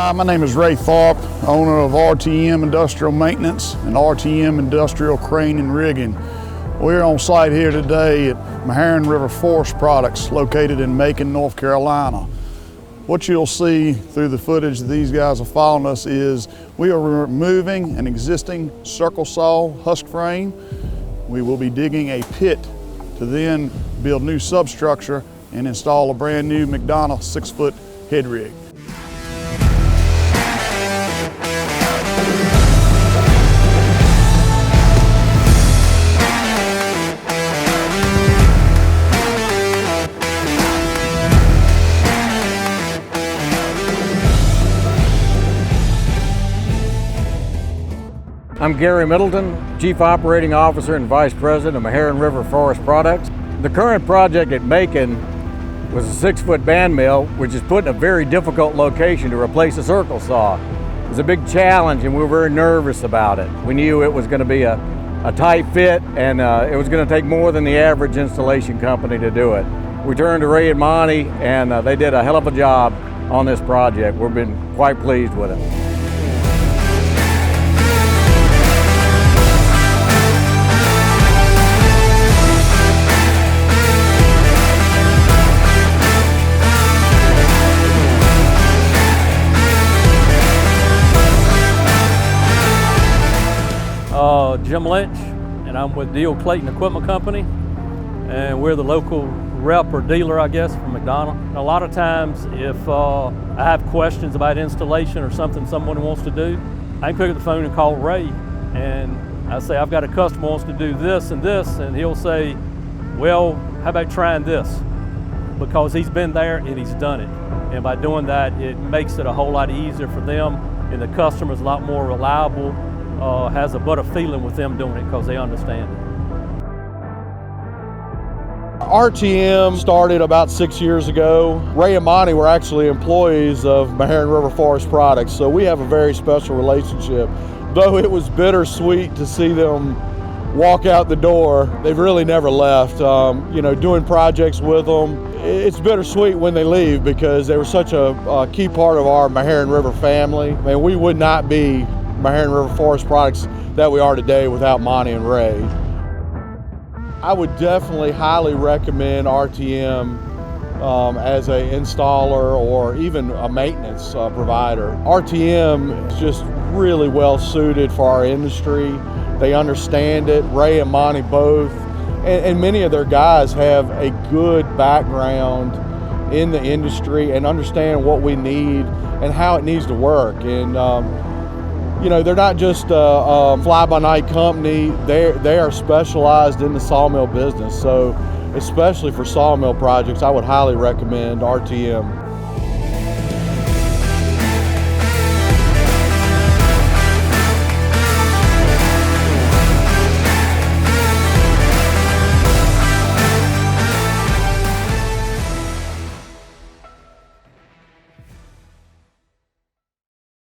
Hi, my name is Ray Tharp, owner of RTM Industrial Maintenance and RTM Industrial Crane and Rigging. We're on site here today at Meherrin River Forest Products located in Macon, North Carolina. What you'll see through the footage that these guys are following us is we are removing an existing circle saw husk frame. We will be digging a pit to then build new substructure and install a brand new McDonough 6-foot head rig. I'm Gary Middleton, Chief Operating Officer and Vice President of Meherrin River Forest Products. The current project at Macon was a 6-foot bandmill, which is put in a very difficult location to replace a circle saw. It was a big challenge and we were very nervous about it. We knew it was going to be a tight fit and it was going to take more than the average installation company to do it. We turned to Ray and Monty and they did a hell of a job on this project. We've been quite pleased with it. Jim Lynch, and I'm with Deal Clayton Equipment Company, and we're the local rep or dealer, I guess, for McDonough. And a lot of times, if I have questions about installation or something someone wants to do, I can pick up the phone and call Ray, and I say, I've got a customer wants to do this, and he'll say, well, how about trying this? Because he's been there and he's done it. And by doing that, it makes it a whole lot easier for them, and the customer's a lot more reliable, has a better feeling with them doing it because they understand it. RTM started about 6 years ago. Ray and Monty were actually employees of Meherrin River Forest Products, so we have a very special relationship. Though it was bittersweet to see them walk out the door, they've really never left. Doing projects with them, it's bittersweet when they leave because they were such a key part of our Meherrin River family. I mean, we would not be Meherrin River Forest Products that we are today without Monty and Ray. I would definitely highly recommend RTM as an installer or even a maintenance provider. RTM is just really well suited for our industry. They understand it, Ray and Monty both, and many of their guys have a good background in the industry and understand what we need and how it needs to work. And they're not just a fly-by-night company. They are specialized in the sawmill business. So especially for sawmill projects, I would highly recommend RTM.